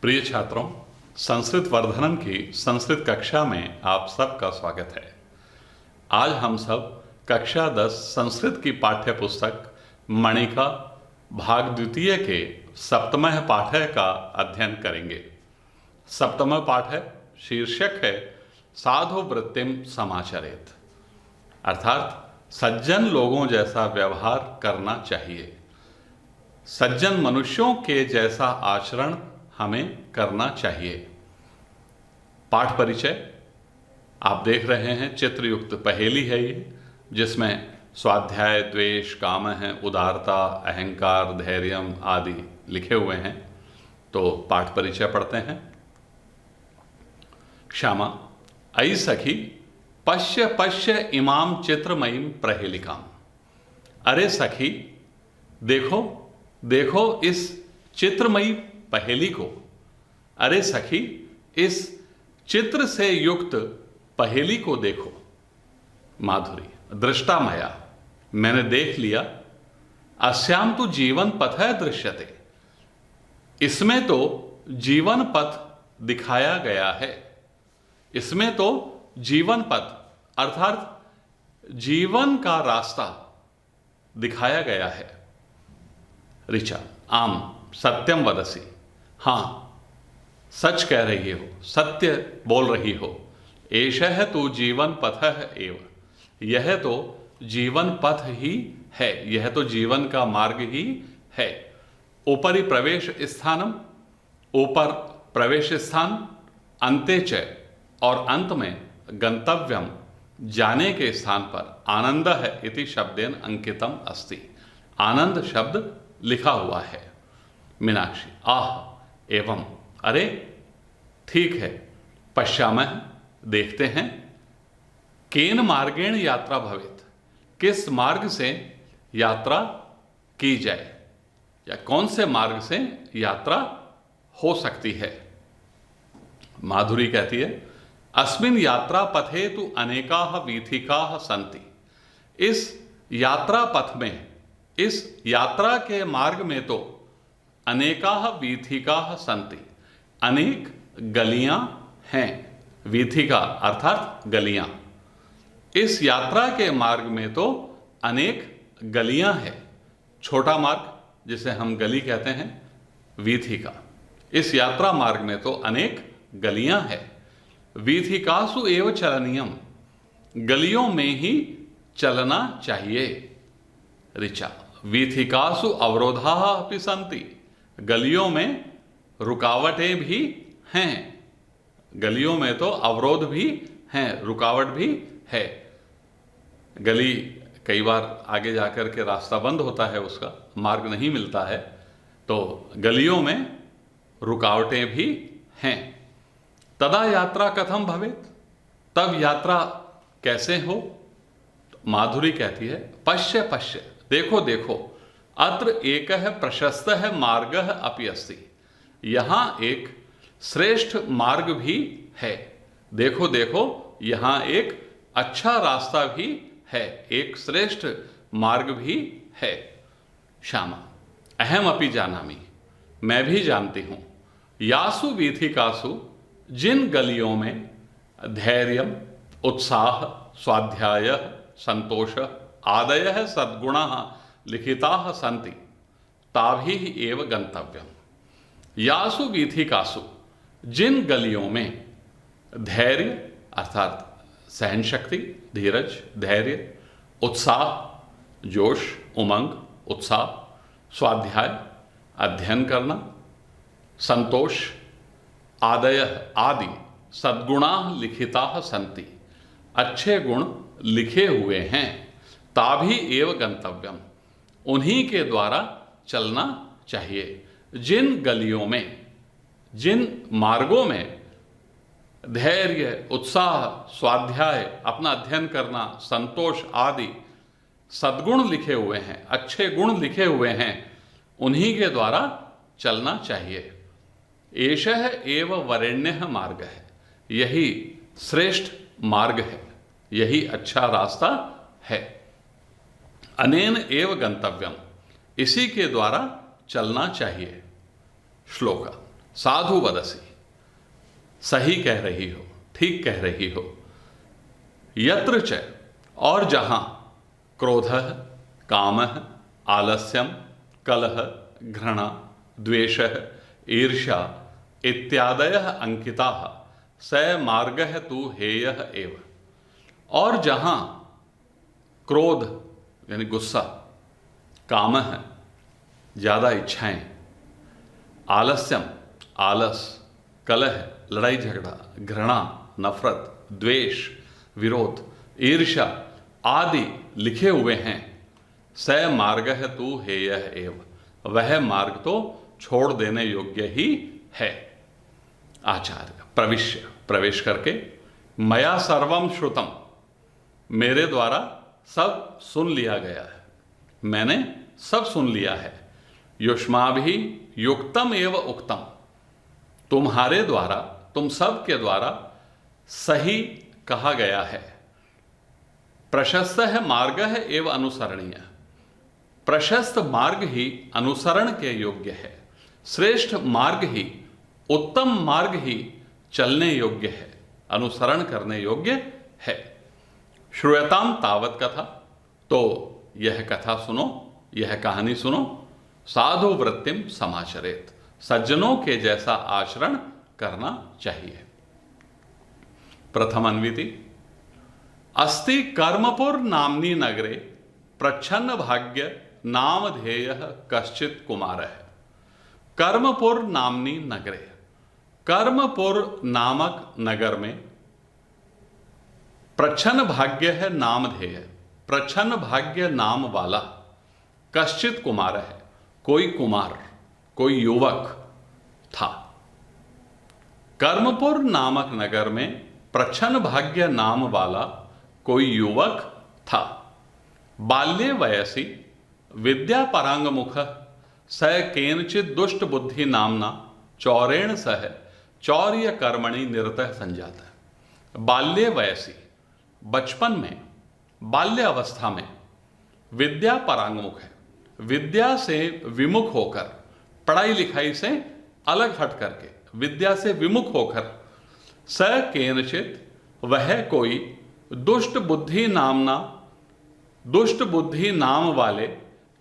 प्रिय छात्रों, संस्कृत वर्धनम की संस्कृत कक्षा में आप सबका स्वागत है। आज हम सब कक्षा 10 संस्कृत की पाठ्य पुस्तक मणिका भाग द्वितीय के सप्तमः पाठ्य का अध्ययन करेंगे। सप्तमः पाठ्य शीर्षक है साधु वृत्तिम समाचरेत, अर्थात सज्जन लोगों जैसा व्यवहार करना चाहिए, सज्जन मनुष्यों के जैसा आचरण हमें करना चाहिए। पाठ परिचय आप देख रहे हैं, चित्रयुक्त पहेली है ये, जिसमें स्वाध्याय, द्वेष, काम है, उदारता, अहंकार, धैर्यम आदि लिखे हुए हैं। तो पाठ परिचय पढ़ते हैं। क्षमा अयि सखी पश्य पश्य इमाम चित्रमयीम प्रहेलिकाम। अरे सखी, देखो देखो इस चित्रमयी पहेली को। अरे सखी, इस चित्र से युक्त पहेली को देखो। माधुरी दृष्टा मया, मैंने देख लिया। अस्याम तो जीवन पथ है दृश्यते, इसमें तो जीवन पथ दिखाया गया है। इसमें तो जीवन पथ अर्थात जीवन का रास्ता दिखाया गया है। ऋचा आम सत्यम वदसी, हाँ सच कह रही हो, सत्य बोल रही हो। एषः तु जीवन पथः एव, यह तो जीवन पथ ही है, यह तो जीवन का मार्ग ही है। ऊपरी प्रवेश स्थानम, ऊपर प्रवेश स्थान, अन्ते च और अंत में गंतव्यम जाने के स्थान पर आनंदः इति शब्देन अंकितम अस्ति, आनंद शब्द लिखा हुआ है। मीनाक्षी आह एवं, अरे ठीक है। पश्यामः देखते हैं। केन मार्गेण यात्रा भवेत, किस मार्ग से यात्रा की जाए या कौन से मार्ग से यात्रा हो सकती है। माधुरी कहती है अस्मिन् यात्रा पथे तु अनेकाः वीथिकाः सन्ति, इस यात्रा पथ में, इस यात्रा के मार्ग में तो अनेकाः वीथिकाः सन्ति, अनेक गलियां हैं। वीथिका अर्थात गलियां। इस यात्रा के मार्ग में तो अनेक गलियां हैं। छोटा मार्ग जिसे हम गली कहते हैं, वीथिका। इस यात्रा मार्ग में तो अनेक गलियां हैं। वीथिकासु एव चलनीयम, गलियों में ही चलना चाहिए। ऋचा वीथिकासु अवरोधाः अपि सन्ति, गलियों में रुकावटें भी हैं। गलियों में तो अवरोध भी हैं, रुकावट भी है। गली कई बार आगे जाकर के रास्ता बंद होता है, उसका मार्ग नहीं मिलता है, तो गलियों में रुकावटें भी हैं। तदा यात्रा कथम भवेत, तब यात्रा कैसे हो। माधुरी कहती है पश्य पश्य, देखो देखो, अत्र एकः प्रशस्तः मार्गः अपि अस्ति, यहाँ एक श्रेष्ठ मार्ग भी है। देखो देखो, यहाँ एक अच्छा रास्ता भी है, एक श्रेष्ठ मार्ग भी है। श्यामा अहम अपि जानामि, मैं भी जानती हूँ। यासु वीथिकासु, जिन गलियों में धैर्य, उत्साह, स्वाध्याय, संतोष आदयः सद्गुणाः लिखिताः सन्ति, ताभिः एव गंतव्यम्। यासु वीथिकासु, जिन गलियों में धैर्य अर्थात सहन शक्ति, धीरज, धैर्य, उत्साह, जोश, उमंग, उत्साह, स्वाध्याय, अध्ययन करना, संतोष, आदय आदि सद्गुणाः लिखिताः सन्ति, अच्छे गुण लिखे हुए हैं। ताभि एव गंतव्यम, उन्हीं के द्वारा चलना चाहिए। जिन गलियों में, जिन मार्गों में धैर्य, उत्साह, स्वाध्याय, अपना अध्ययन करना, संतोष आदि सद्गुण लिखे हुए हैं, अच्छे गुण लिखे हुए हैं, उन्हीं के द्वारा चलना चाहिए। एषः एव वरेण्यः मार्ग है, यही श्रेष्ठ मार्ग है, यही अच्छा रास्ता है। अनेन एव गंतव्यम, इसी के द्वारा चलना चाहिए। श्लोका साधु वदसी, सही कह रही हो, ठीक कह रही हो। यत्र च, और जहां, क्रोधः, कामः, आलस्यम, कलह, घृणा, द्वेषः, ईर्ष्या इत्यादयः अंकिताः स मार्गः तु हेयः एव। और जहां क्रोध यानी गुस्सा, कामः ज़्यादा इच्छाएं, आलस्यम आलस, कलह लड़ाई झगड़ा, घृणा नफरत, द्वेष विरोध, ईर्ष्या आदि लिखे हुए हैं, स मार्गः तु हेयः एव, वह मार्ग तो छोड़ देने योग्य ही है। आचार्य प्रविश्य, प्रवेश करके, मया सर्वम श्रुतम, मेरे द्वारा सब सुन लिया गया है, मैंने सब सुन लिया है। युष्माभि युक्तम एव उक्तम, तुम्हारे द्वारा, तुम सब के द्वारा सही कहा गया है। प्रशस्त है मार्ग है एवं अनुसरणीय, प्रशस्त मार्ग ही अनुसरण के योग्य है, श्रेष्ठ मार्ग ही, उत्तम मार्ग ही चलने योग्य है, अनुसरण करने योग्य है। श्रूयताम तावत कथा, तो यह कथा सुनो, यह कहानी सुनो। साधु वृत्तिम समाचरेत, सज्जनों के जैसा आचरण करना चाहिए। प्रथम अन्विति। अस्ति कर्मपुर नामनी नगरे प्रच्छन्न भाग्य नामधेयः कश्चित् कुमारः। कर्मपुर नामनी नगरे, कर्मपुर नामक नगर में प्रच्छन्न भाग्य है नामधेय, प्रच्छन्न भाग्य नाम वाला कश्चित् कुमार है, कोई कुमार, कोई युवक था। कर्मपुर नामक नगर में प्रच्छन्न भाग्य नाम वाला कोई युवक था। बाल्ये वयसि विद्या परांगमुख स केनचित् दुष्ट बुद्धि नामना चौरेण सह चौर्य कर्मणि निरतः संजातः। बाल्ये वयसि, बचपन में, बाल्य अवस्था में, विद्या परांगमुख है, विद्या से विमुख होकर, पढ़ाई लिखाई से अलग हट करके, विद्या से विमुख होकर, स केनचित, वह कोई, दुष्ट बुद्धि नामना, दुष्ट बुद्धि नाम वाले,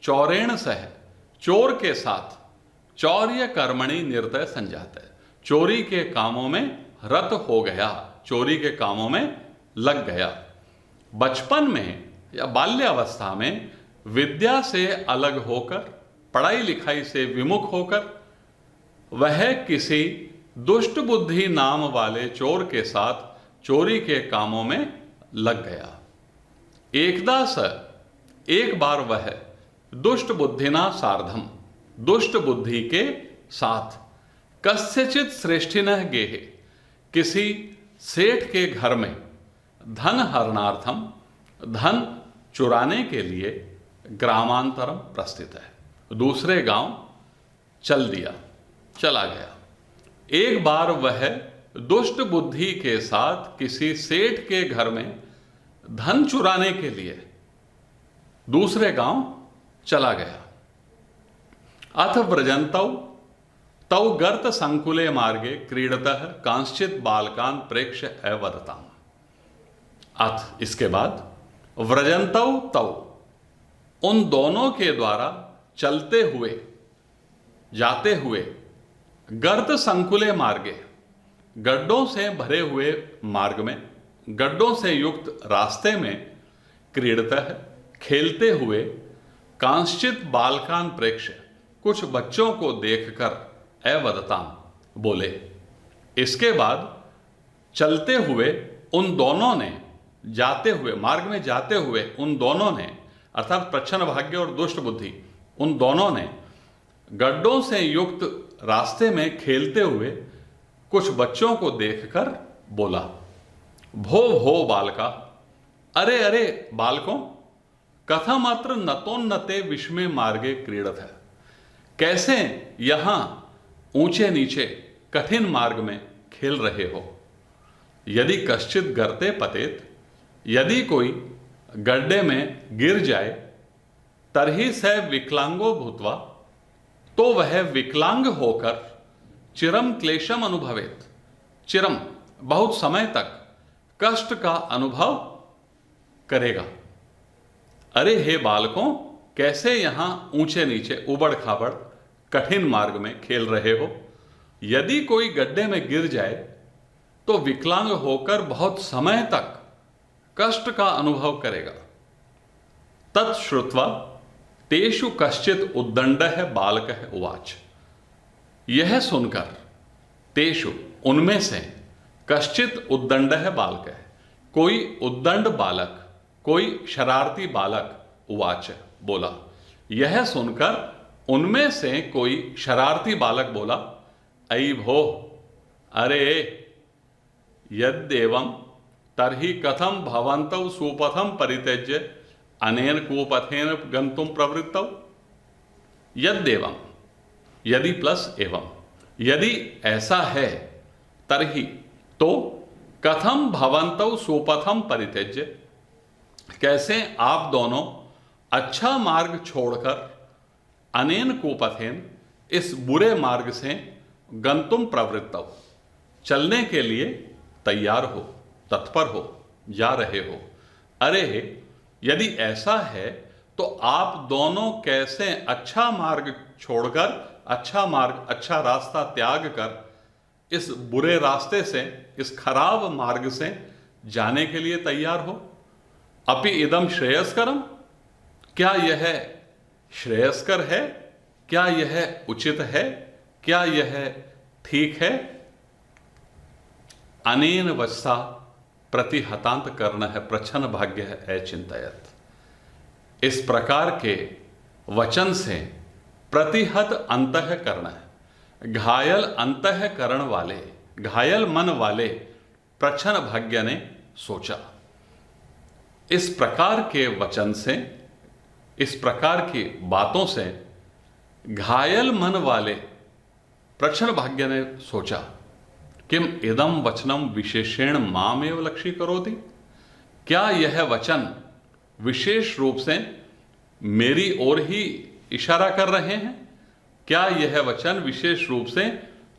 चौरेण सह, चोर के साथ, चौर्य कर्मणि निरत संजात है, चोरी के कामों में रत हो गया, चोरी के कामों में लग गया। बचपन में या बाल्य अवस्था में विद्या से अलग होकर, पढ़ाई लिखाई से विमुख होकर, वह किसी दुष्ट बुद्धि नाम वाले चोर के साथ चोरी के कामों में लग गया। एकदा स, एक बार वह, दुष्ट बुद्धिना सार्धम, दुष्ट बुद्धि के साथ, कस्यचित श्रेष्ठिनः गेहे, किसी सेठ के घर में, धन हरणार्थम, धन चुराने के लिए, ग्रामांतरम प्रस्थित है, दूसरे गांव चल दिया, चला गया। एक बार वह दुष्ट बुद्धि के साथ किसी सेठ के घर में धन चुराने के लिए दूसरे गांव चला गया। अथ व्रजन्तौ तौ गर्त संकुले मार्गे क्रीडतः कांश्चित बालकान प्रेक्ष्य अवदताम। अथ, इसके बाद, व्रजन्तौ तौ, उन दोनों के द्वारा चलते हुए, जाते हुए, गर्त संकुले मार्गे, गड्ढों से भरे हुए मार्ग में, गड्ढों से युक्त रास्ते में, क्रीडतः, खेलते हुए, कांश्चित बालकान प्रेक्ष्य, कुछ बच्चों को देखकर, अवदताम, बोले। इसके बाद चलते हुए उन दोनों ने, जाते हुए, मार्ग में जाते हुए उन दोनों ने, अर्थात प्रच्छन्न भाग्य और दुष्ट बुद्धि, उन दोनों ने गड्ढों से युक्त रास्ते में खेलते हुए कुछ बच्चों को देखकर बोला, भो भो बालका, अरे अरे बालकों, कथमात्र नतोन्नते विषमे मार्गे क्रीडत है, कैसे यहां ऊंचे नीचे कठिन मार्ग में खेल रहे हो। यदि कश्चित गर्ते पतेत, यदि कोई गड्ढे में गिर जाए, तरही स विकलांगो भूत्वा, तो वह विकलांग होकर चिरम क्लेशम अनुभवेत, चिरम बहुत समय तक कष्ट का अनुभव करेगा। अरे हे बालकों, कैसे यहां ऊंचे नीचे उबड़ खाबड़ कठिन मार्ग में खेल रहे हो? यदि कोई गड्ढे में गिर जाए तो विकलांग होकर बहुत समय तक कष्ट का अनुभव करेगा। तत्श्रुत्वा तेषु कश्चित उद्दंडः बालकः उवाच। यह सुनकर तेषु उनमें से कश्चित उद्दंडः बालकः कोई उद्दंड बालक, कोई शरारती बालक उवाच बोला। यह सुनकर उनमें से कोई शरारती बालक बोला, अयि भो, अरे यद्देवं तर्हि कथम भवन्तौ सुपथम परित्यज्य अनेन कुपथेन गन्तुं प्रवृत्तौ। यद्देवं, यदि प्लस एवं, यदि ऐसा है, तर्हि तो, कथम भवन्तौ सुपथम परित्यज्य, कैसे आप दोनों अच्छा मार्ग छोड़कर अनेन कुपथेन, इस बुरे मार्ग से गंतुम प्रवृत्तौ, चलने के लिए तैयार हो, तत्पर हो, जा रहे हो। अरे यदि ऐसा है तो आप दोनों कैसे अच्छा मार्ग छोड़कर, अच्छा मार्ग, अच्छा रास्ता त्याग कर इस बुरे रास्ते से, इस खराब मार्ग से जाने के लिए तैयार हो? अपि इदम श्रेयस्करम, क्या यह श्रेयस्कर है? क्या यह उचित है? क्या यह ठीक है? अनेन वत्सा प्रतिहतांत कर्ण है प्रच्छन्न भाग्य है अचिंतयत। इस प्रकार के वचन से प्रतिहत अंतःकरण है, घायल अंतःकरण वाले, घायल मन वाले प्रच्छन्न भाग्य ने सोचा। इस प्रकार के वचन से, इस प्रकार की बातों से घायल मन वाले प्रच्छन्न भाग्य ने सोचा, किम इदम वचनम विशेषेण मामेव लक्षीकरोति, क्या यह वचन विशेष रूप से मेरी ओर ही इशारा कर रहे हैं? क्या यह वचन विशेष रूप से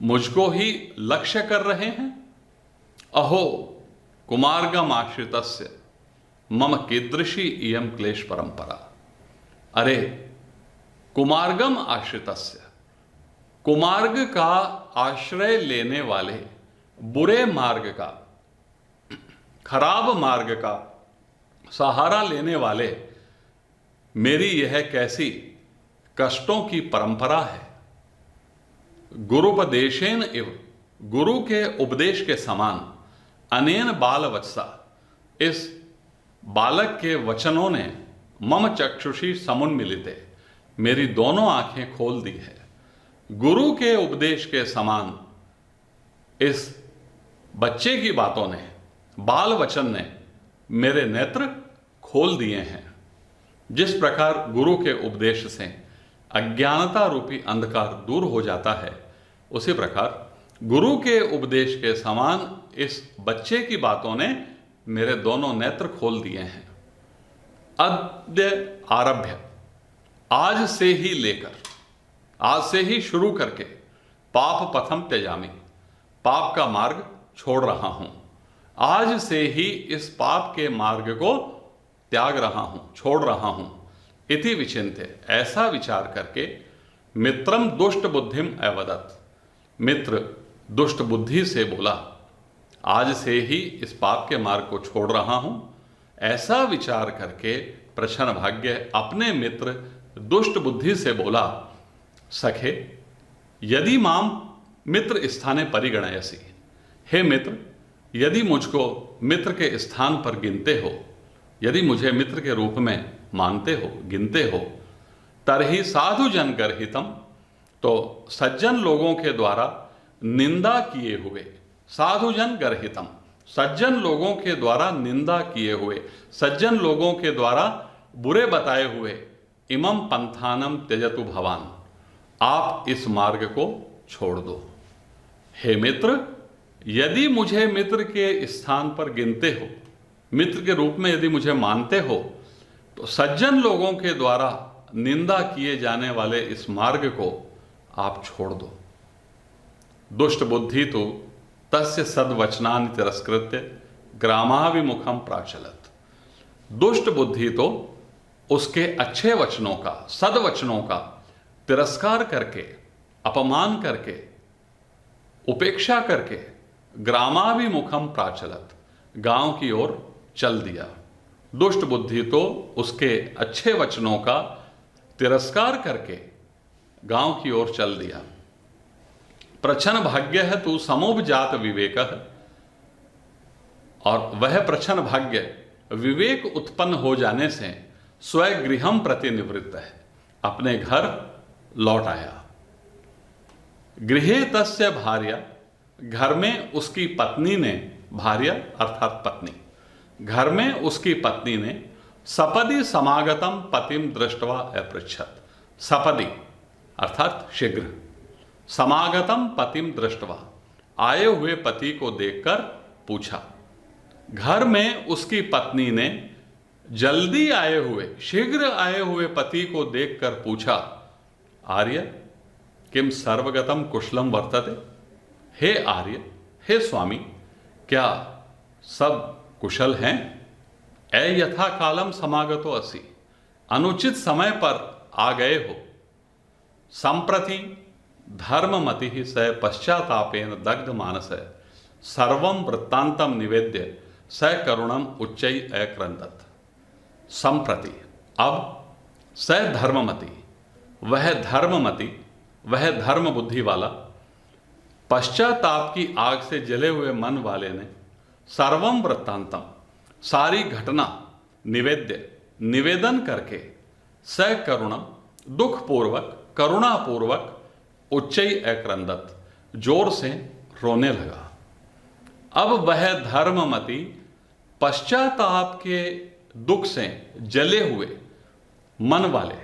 मुझको ही लक्ष्य कर रहे हैं? अहो कुमार्गम आश्रितस्य मम कीदृशी इयम क्लेश परंपरा। अरे कुमार्गम आश्रितस्य, कुमार्ग का आश्रय लेने वाले, बुरे मार्ग का, खराब मार्ग का सहारा लेने वाले मेरी यह कैसी कष्टों की परंपरा है। गुरुपदेशेन इव, गुरु के उपदेश के समान, अनेन बालवत्सा, इस बालक के वचनों ने मम चक्षुषी समुन्मिलिते, मेरी दोनों आंखें खोल दी है। गुरु के उपदेश के समान इस बच्चे की बातों ने, बाल वचन ने मेरे नेत्र खोल दिए हैं। जिस प्रकार गुरु के उपदेश से अज्ञानता रूपी अंधकार दूर हो जाता है, उसी प्रकार गुरु के उपदेश के समान इस बच्चे की बातों ने मेरे दोनों नेत्र खोल दिए हैं। अद्य आरभ्य, आज से ही लेकर, आज से ही शुरू करके, पाप पथम त्यजामि, पाप का मार्ग छोड़ रहा हूं। आज से ही इस पाप के मार्ग को त्याग रहा हूं, छोड़ रहा हूं। इति विचिन्त्य, ऐसा विचार करके, मित्रम दुष्ट बुद्धिम अवदत्, मित्र दुष्ट बुद्धि से बोला, आज से ही इस पाप के मार्ग को छोड़ रहा हूं। ऐसा विचार करके प्रच्छन्न भाग्य अपने मित्र दुष्ट बुद्धि से बोला, सखे यदि माम मित्र स्थाने परिगणयसि, हे मित्र, यदि मुझको मित्र के स्थान पर गिनते हो, यदि मुझे मित्र के रूप में मानते हो, गिनते हो, तरहि साधु जन गर्हितम, तो सज्जन लोगों के द्वारा निंदा किए हुए, साधु जन गर्हितम, सज्जन लोगों के द्वारा निंदा किए हुए, सज्जन लोगों के द्वारा बुरे बताए हुए, इमम पंथानम त्यजतु भवान, आप इस मार्ग को छोड़ दो। हे मित्र, यदि मुझे मित्र के स्थान पर गिनते हो, मित्र के रूप में यदि मुझे मानते हो, तो सज्जन लोगों के द्वारा निंदा किए जाने वाले इस मार्ग को आप छोड़ दो। दुष्ट बुद्धि तो तस्य सद्वचनानि तिरस्कृत्य ग्रामाभिमुखम प्राचलत। दुष्ट बुद्धि तो उसके अच्छे वचनों का, सद्वचनों का तिरस्कार करके, अपमान करके, उपेक्षा करके ग्रामाभिमुखम प्राचलत, गांव की ओर चल दिया। दुष्ट बुद्धि तो उसके अच्छे वचनों का तिरस्कार करके गांव की ओर चल दिया। प्रच्छन्न भाग्य है तू समोपजात विवेक, और वह प्रच्छन्न भाग्य विवेक उत्पन्न हो जाने से स्वगृहम प्रति निवृत्त है, अपने घर लौट आया। गृहे तस्य भार्या, घर में उसकी पत्नी ने, भार्या अर्थात पत्नी, घर में उसकी पत्नी ने सपदि समागतम पतिम दृष्टवा अपृच्छत। सपदि अर्थात शीघ्र, समागतम पतिम दृष्टवा, आए हुए पति को देखकर पूछा। घर में उसकी पत्नी ने जल्दी आए हुए, शीघ्र आए हुए पति को देखकर पूछा, आर्य किम सर्वगतम कुशलम वर्तते। हे आर्य, हे स्वामी, क्या सब कुशल हैं? ए यथा कालम समागतो असि, अनुचित समय पर आ गए हो। संप्रति धर्ममति स पश्चातापेन दग्ध मानस सर्वम वृत्तांतम निवेद्य स करुणम उच्चै अक्रंदत। संप्रति, अब स धर्ममति, वह धर्ममति, वह धर्म बुद्धि वाला, पश्चाताप की आग से जले हुए मन वाले ने सर्वम वृत्तांतम, सारी घटना, निवेद्य, निवेदन करके, स करुणम, दुखपूर्वक, करुणापूर्वक, उच्चै अक्रंदत, जोर से रोने लगा। अब वह धर्ममति पश्चाताप के दुख से जले हुए मन वाले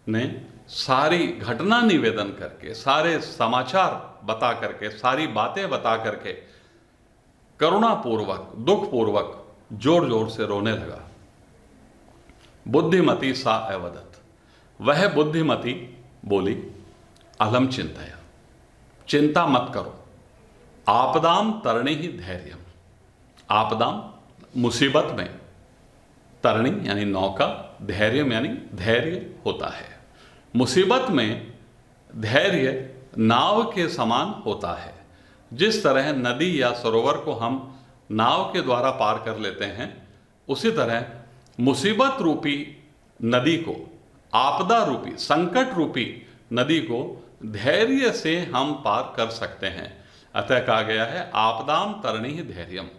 ने सारी घटना निवेदन करके, सारे समाचार बता करके, सारी बातें बता करके, करुणापूर्वक, दुखपूर्वक जोर जोर से रोने लगा। बुद्धिमती सा अवदत, वह बुद्धिमती बोली, अलम चिंतया, चिंता मत करो, आपदाम तरणी ही धैर्यम। आपदाम मुसीबत में, तरणी यानी नौका, धैर्यम यानी धैर्य होता है। मुसीबत में धैर्य नाव के समान होता है। जिस तरह नदी या सरोवर को हम नाव के द्वारा पार कर लेते हैं, उसी तरह मुसीबत रूपी नदी को, आपदा रूपी, संकट रूपी नदी को धैर्य से हम पार कर सकते हैं। अतः कहा गया है आपदाम तरणी ही धैर्यम।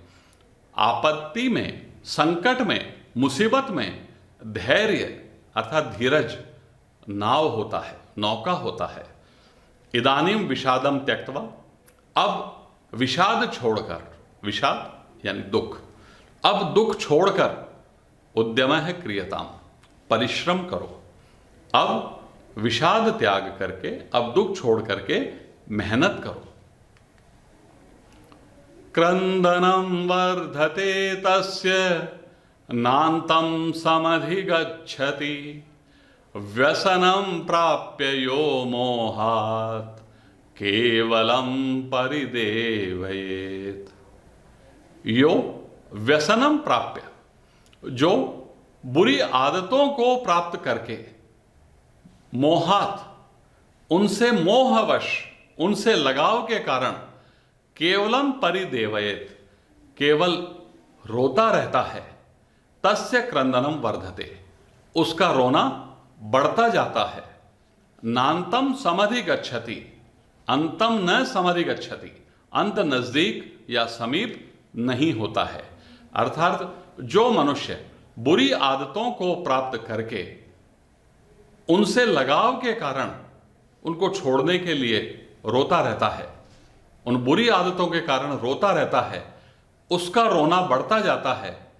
आपत्ति में, संकट में, मुसीबत में धैर्य अर्थात धीरज नाव होता है, नौका होता है। इदानीम विषादम त्यक्तवा, अब विषाद छोड़कर, विषाद यानी दुख, अब दुख छोड़कर, उद्यम है क्रियताम, परिश्रम करो। अब विषाद त्याग करके, अब दुख छोड़ करके मेहनत करो। क्रंदनम वर्धते तस्य नान्तं समधिगच्छति, व्यसनं प्राप्य यो मोहात् केवलम परिदेवयेत। यो व्यसनम प्राप्य, जो बुरी आदतों को प्राप्त करके, मोहात, उनसे मोहवश, उनसे लगाव के कारण, केवलम परिदेवयेत, केवल रोता रहता है, तस्य क्रंदनम वर्धते, उसका रोना बढ़ता जाता है। नान्तम समधिगच्छति, अंतम न समधिगच्छति, अंत नजदीक या समीप नहीं होता है। अर्थात जो मनुष्य बुरी आदतों को प्राप्त करके, उनसे लगाव के कारण उनको छोड़ने के लिए रोता रहता है, उन बुरी आदतों के कारण रोता रहता है, उसका रोना बढ़ता जाता है,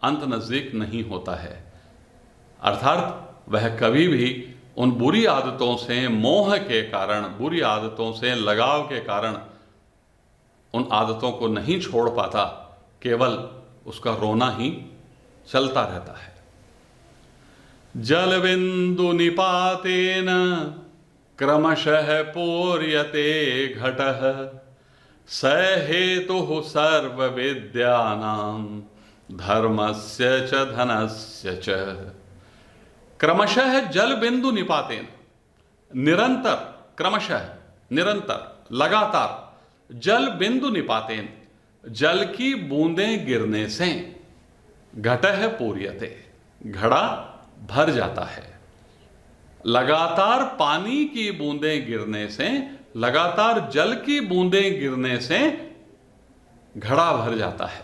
अंत नजदीक नहीं होता है। अर्थात वह कभी भी उन बुरी आदतों से, मोह के कारण, बुरी आदतों से लगाव के कारण उन आदतों को नहीं छोड़ पाता, केवल उसका रोना ही चलता रहता है। जलबिंदु निपातेन क्रमशः पूर्यते घटः स हेतुः सर्वविद्यानां धर्मस्य च धनस्य च। क्रमशः जल बिंदु निपातेन, निरंतर, क्रमशः निरंतर, लगातार, जल बिंदु निपातेन, जल की बूंदें गिरने से, घटः पूर्यते, घड़ा भर जाता है। लगातार पानी की बूंदें गिरने से, लगातार जल की बूंदें गिरने से घड़ा भर जाता है।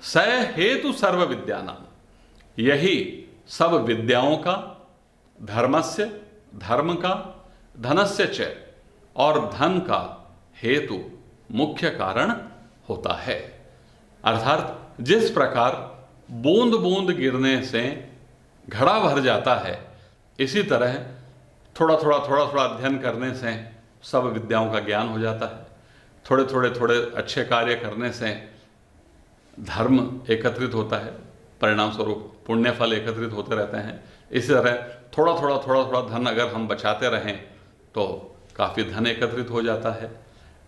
स हेतु सर्व विद्यानाम, यही सब विद्याओं का, धर्मस्य, धर्म का, धनस्य च, और धन का हेतु, मुख्य कारण होता है। अर्थात जिस प्रकार बूंद बूंद गिरने से घड़ा भर जाता है, इसी तरह थोड़ा थोड़ा अध्ययन करने से सब विद्याओं का ज्ञान हो जाता है। थोड़े अच्छे कार्य करने से धर्म एकत्रित होता है, परिणाम स्वरूप पुण्य फल एकत्रित होते रहते हैं। इसी तरह थोड़ा धन अगर हम बचाते रहें तो काफ़ी धन एकत्रित हो जाता है।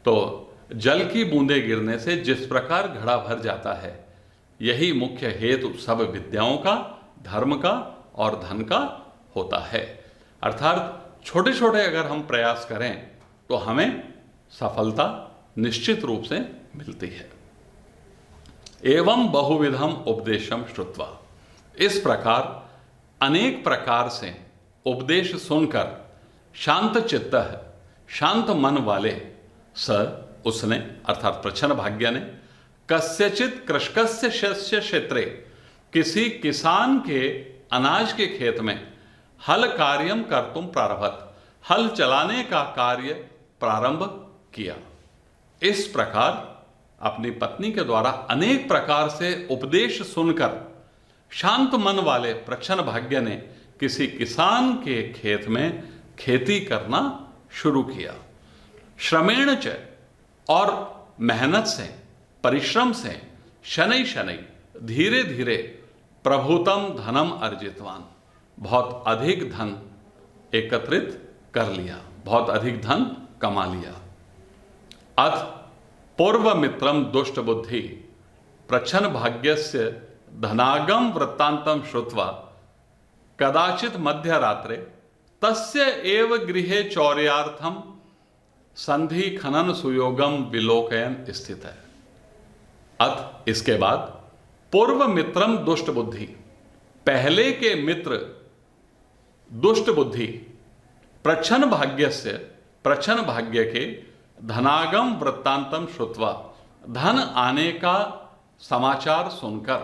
तो जल की बूंदें गिरने से जिस प्रकार घड़ा भर जाता है, यही मुख्य हेतु सब विद्याओं का, धर्म का और धन का होता है। अर्थात छोटे छोटे अगर हम प्रयास करें तो हमें सफलता निश्चित रूप से मिलती है। एवं बहुविधम उपदेशम श्रुत्वा, इस प्रकार अनेक प्रकार से उपदेश सुनकर शांत चित्त, शांत मन वाले, स उसने, अर्थात प्रच्छन्न भाग्य ने, कस्यचित कृषकस्य शस्य क्षेत्रे, किसी किसान के अनाज के खेत में, हल कार्यम कर्तुम प्रारभत, हल चलाने का कार्य प्रारंभ किया। इस प्रकार अपनी पत्नी के द्वारा अनेक प्रकार से उपदेश सुनकर शांत मन वाले प्रच्छन्न भाग्य ने किसी किसान के खेत में खेती करना शुरू किया। श्रमेण च, और मेहनत से, परिश्रम से, शनै शनै, धीरे धीरे, प्रभुतम धनम अर्जितवान, बहुत अधिक धन एकत्रित कर लिया, बहुत अधिक धन कमा लिया। अथ पूर्व मित्रम दुष्ट बुद्धि प्रच्छन्न भाग्यस्य धनागम वृत्तांतम श्रुत्वा कदाचित मध्य रात्रे तस्य एव गृहे चौर्यार्थम संधि खनन सुयोगम विलोकयन स्थित है। अथ, इसके बाद, पूर्व मित्रम दुष्ट बुद्धि, पहले के मित्र दुष्ट बुद्धि, प्रच्छन्न भाग्यस्य, प्रच्छन्न भाग्य के, धनागम वृत्तांतम श्रुत्वा, धन आने का समाचार सुनकर,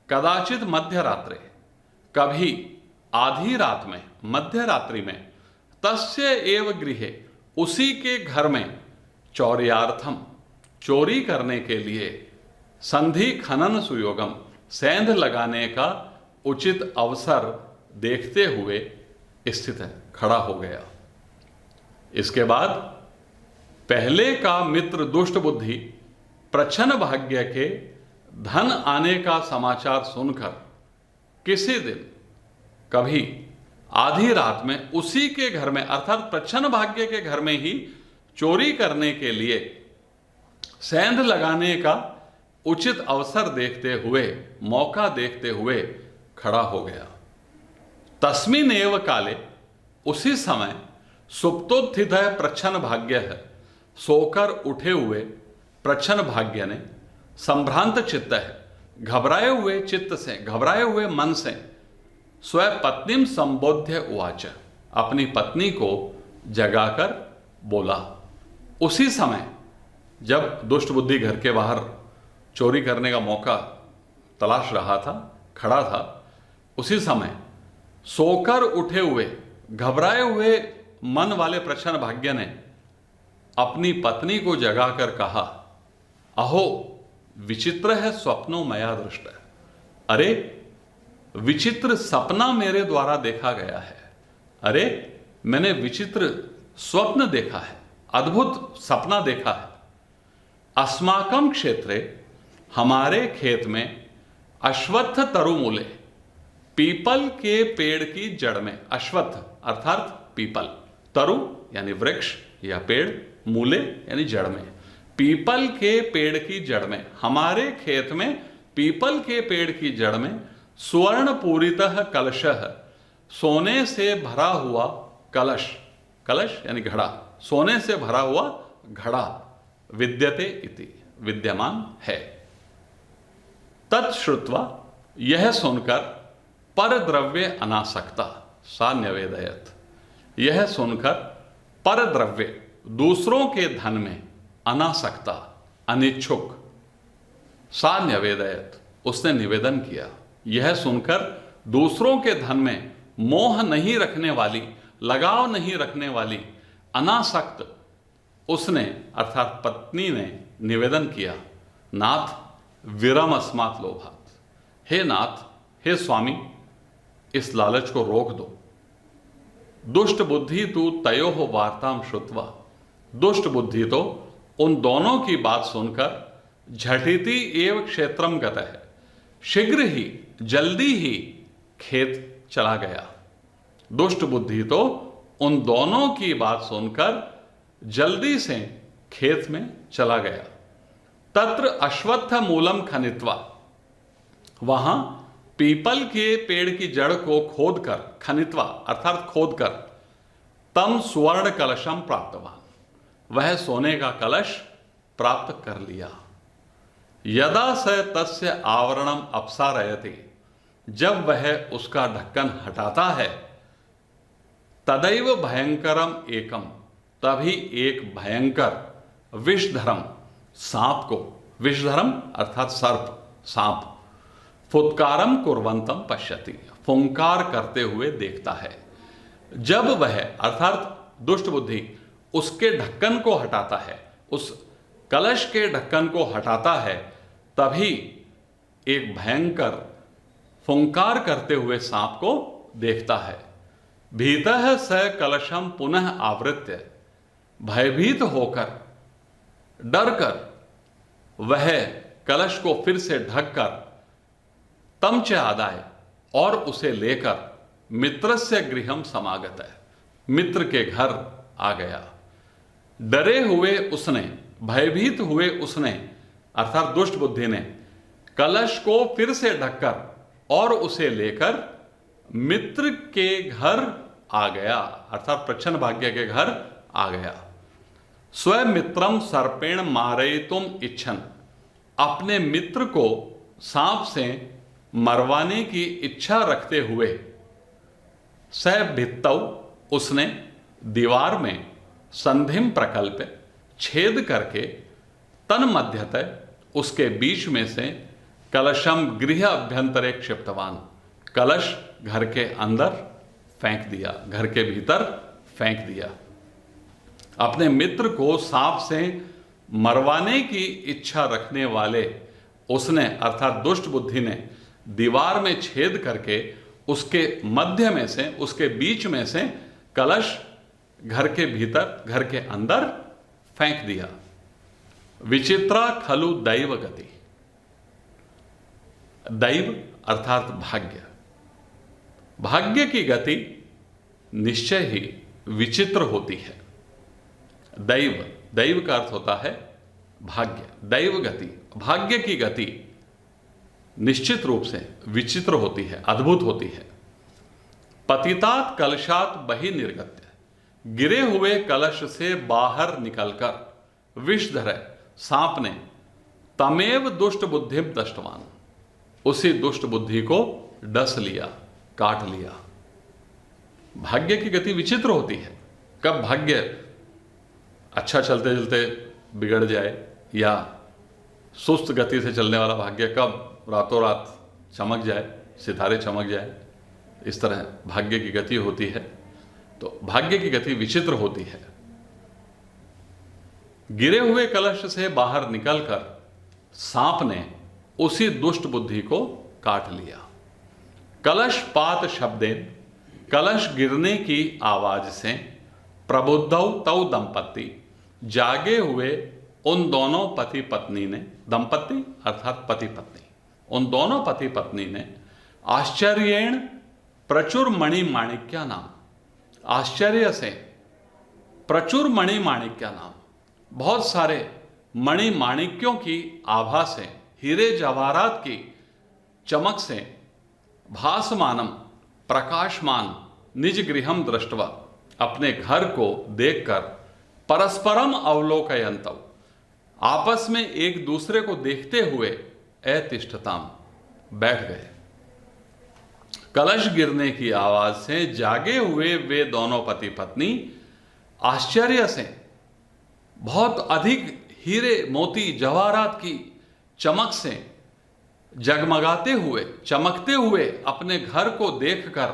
कदाचित मध्य रात्रे, कभी आधी रात में, मध्य रात्रि में, तस्य एव गृहे, उसी के घर में, चौर्यार्थम, चोरी करने के लिए, संधि खनन सुयोगम, सेंध लगाने का उचित अवसर देखते हुए स्थित है, खड़ा हो गया। इसके बाद पहले का मित्र दुष्ट बुद्धि प्रच्छन्न भाग्य के धन आने का समाचार सुनकर किसी दिन, कभी आधी रात में, उसी के घर में, अर्थात प्रच्छन्न भाग्य के घर में ही चोरी करने के लिए, सेंध लगाने का उचित अवसर देखते हुए, मौका देखते हुए खड़ा हो गया। तस्मिन् एव काले, उसी समय, सुप्तोत्थित है प्रच्छन्न भाग्य है, सोकर उठे हुए प्रच्छन्न भाग्य ने, संभ्रांत चित्त है, घबराए हुए चित्त से, घबराए हुए मन से, स्वयं पत्नीम संबोध्य उवाच, अपनी पत्नी को जगाकर बोला। उसी समय जब दुष्ट बुद्धि घर के बाहर चोरी करने का मौका तलाश रहा था, खड़ा था, उसी समय सोकर उठे हुए, घबराए हुए मन वाले प्रच्छन्न भाग्य ने अपनी पत्नी को जगाकर कहा, अहो विचित्र है स्वप्नो मया दृष्ट, अरे विचित्र सपना मेरे द्वारा देखा गया है, अरे मैंने विचित्र स्वप्न देखा है, अद्भुत सपना देखा है। अस्माकम क्षेत्रे, हमारे खेत में, अश्वत्थ तरुमूले, पीपल के पेड़ की जड़ में, अश्वत्थ अर्थात पीपल, तरु यानी वृक्ष या पेड़, मूले यानी जड़ में। पीपल के पेड़ की जड़ में, हमारे खेत में पीपल के पेड़ की जड़ में स्वर्ण पूरितः कलशः, सोने से भरा हुआ कलश, कलश यानी घड़ा, सोने से भरा हुआ घड़ा, विद्यते इति विद्यमान है। तत्श्रुत्वा यह सुनकर परद्रव्य अनासक्ता सा न्यवेदयत, यह सुनकर परद्रव्य दूसरों के धन में अनासक्ता अनिच्छुक, सा न्यवेदयत उसने निवेदन किया, यह सुनकर दूसरों के धन में मोह नहीं रखने वाली, लगाव नहीं रखने वाली अनासक्त उसने अर्थात पत्नी ने निवेदन किया, नाथ विरम अस्मात् लोभात्, हे नाथ, हे स्वामी, इस लालच को रोक दो। दुष्ट बुद्धि तू तयोः वार्ताम श्रुत्वा, दुष्ट बुद्धि तो उन दोनों की बात सुनकर झटिति एव क्षेत्रम गतः, शीघ्र ही जल्दी ही खेत चला गया। दुष्ट बुद्धि तो उन दोनों की बात सुनकर जल्दी से खेत में चला गया। तत्र अश्वत्थ मूलम खनित्वा, वहां पीपल के पेड़ की जड़ को खोदकर, खनित्वा अर्थात खोदकर, तम सुवर्ण कलशम प्राप्तवान, वह सोने का कलश प्राप्त कर लिया। यदा स तस्य आवरणम अपसारयति, जब वह उसका ढक्कन हटाता है, तदैव भयंकरम एकम, तभी एक भयंकर विषधरम सांप को, विषधरम अर्थात सर्प, सांप, फुत्कारम कुर्वंतम पश्यति, फुंकार करते हुए देखता है। जब वह अर्थात दुष्ट बुद्धि उसके ढक्कन को हटाता है, उस कलश के ढक्कन को हटाता है, तभी एक भयंकर फुंकार करते हुए सांप को देखता है। भीतः स कलशम पुनः आवृत्य, भयभीत होकर, डरकर वह कलश को फिर से ढककर तम च आदाय, और उसे लेकर मित्रस्य गृहम समागत है, मित्र के घर आ गया। डरे हुए उसने, भयभीत हुए उसने अर्थात दुष्ट बुद्धि ने कलश को फिर से ढककर और उसे लेकर मित्र के घर आ गया, अर्थात प्रच्छन्न भाग्य के घर आ गया। स्वयं मित्रम सर्पेण मारयितुम इच्छन, अपने मित्र को सांप से मरवाने की इच्छा रखते हुए, स भित्तौ उसने दीवार में संधिम प्रकल्प छेद करके, तन मध्यतः उसके बीच में से कलशम गृह अभ्यंतरे क्षिप्तवान, कलश घर के अंदर फेंक दिया, घर के भीतर फेंक दिया। अपने मित्र को सांप से मरवाने की इच्छा रखने वाले उसने अर्थात दुष्ट बुद्धि ने दीवार में छेद करके उसके मध्य में से, उसके बीच में से कलश घर के भीतर, घर के अंदर फेंक दिया। विचित्रा खलु दैव गति, दैव अर्थात भाग्य, भाग्य की गति निश्चय ही विचित्र होती है। दैव, दैव का अर्थ होता है भाग्य, दैव गति, भाग्य की गति निश्चित रूप से विचित्र होती है, अद्भुत होती है। पतितात कलशात बहि निर्गत्य, गिरे हुए कलश से बाहर निकलकर विषधर सांप ने तमेव दुष्ट बुद्धि दष्टवान, उसी दुष्ट बुद्धि को डस लिया, काट लिया। भाग्य की गति विचित्र होती है। कब भाग्य अच्छा चलते चलते बिगड़ जाए, या सुस्त गति से चलने वाला भाग्य कब रातों रात चमक जाए, सितारे चमक जाए, इस तरह भाग्य की गति होती है। तो भाग्य की गति विचित्र होती है। गिरे हुए कलश से बाहर निकलकर सांप ने उसी दुष्ट बुद्धि को काट लिया। कलश पात शब्देन, कलश गिरने की आवाज से, प्रबुद्धौ तौ दंपति, जागे हुए उन दोनों पति पत्नी ने, दंपति अर्थात पति पत्नी, उन दोनों पति पत्नी ने आश्चर्येण प्रचुर मणि माणिक्या नाम, आश्चर्य से प्रचुर मणि माणिक्या नाम, बहुत सारे मणि माणिक्यों की आभा से, हीरे जवाहरात की चमक से, भासमानम प्रकाशमान निज गृहम दृष्टवा, अपने घर को देखकर, परस्परम अवलोकयंतव, आपस में एक दूसरे को देखते हुए, अतिष्ठताम, बैठ गए। कलश गिरने की आवाज से जागे हुए वे दोनों पति पत्नी आश्चर्य से, बहुत अधिक हीरे मोती जवाहरात की चमक से जगमगाते हुए, चमकते हुए अपने घर को देखकर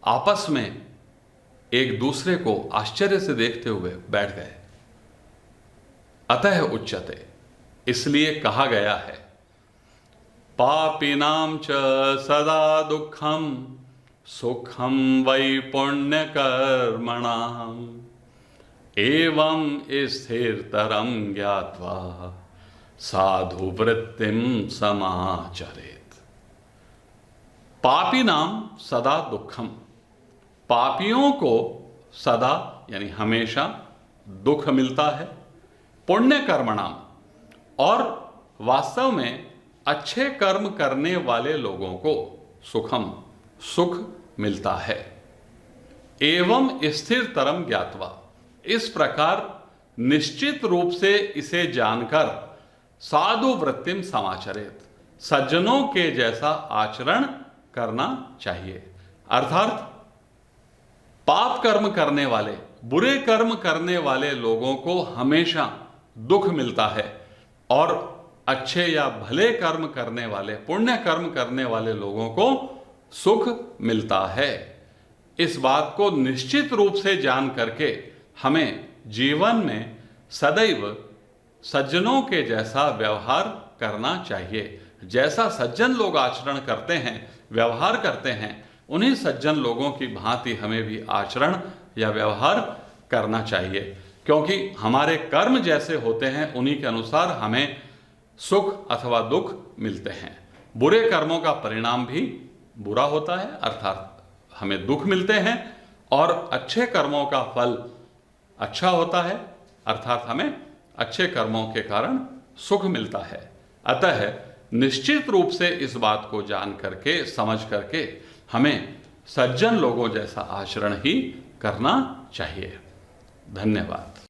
आपस में एक दूसरे को आश्चर्य से देखते हुए बैठ गए। अतः उच्यते, इसलिए कहा गया है, पापिनां च सदा दुःखं सुखं वै पुण्य कर्मणाम् एवं स्थिरतरं ज्ञात्वा साधु वृत्तिं समाचरेत्। पापिनां सदा दुःखम, पापियों को सदा यानी हमेशा दुख मिलता है। पुण्य कर्मणाम, और वास्तव में अच्छे कर्म करने वाले लोगों को सुखम, सुख मिलता है। एवं स्थिरतरम ज्ञात्वा, इस प्रकार निश्चित रूप से इसे जानकर, साधु वृत्तिम समाचरेत, सज्जनों के जैसा आचरण करना चाहिए। अर्थात पाप कर्म करने वाले, बुरे कर्म करने वाले लोगों को हमेशा दुख मिलता है, और अच्छे या भले कर्म करने वाले, पुण्य कर्म करने वाले लोगों को सुख मिलता है। इस बात को निश्चित रूप से जान करके हमें जीवन में सदैव सज्जनों के जैसा व्यवहार करना चाहिए। जैसा सज्जन लोग आचरण करते हैं, व्यवहार करते हैं, उन्हीं सज्जन लोगों की भांति हमें भी आचरण या व्यवहार करना चाहिए, क्योंकि हमारे कर्म जैसे होते हैं उन्हीं के अनुसार हमें सुख अथवा दुख मिलते हैं। बुरे कर्मों का परिणाम भी बुरा होता है, अर्थात हमें दुख मिलते हैं, और अच्छे कर्मों का फल अच्छा होता है, अर्थात हमें अच्छे कर्मों के कारण सुख मिलता है। अतः निश्चित रूप से इस बात को जान करके, समझ करके हमें सज्जन लोगों जैसा आचरण ही करना चाहिए। धन्यवाद।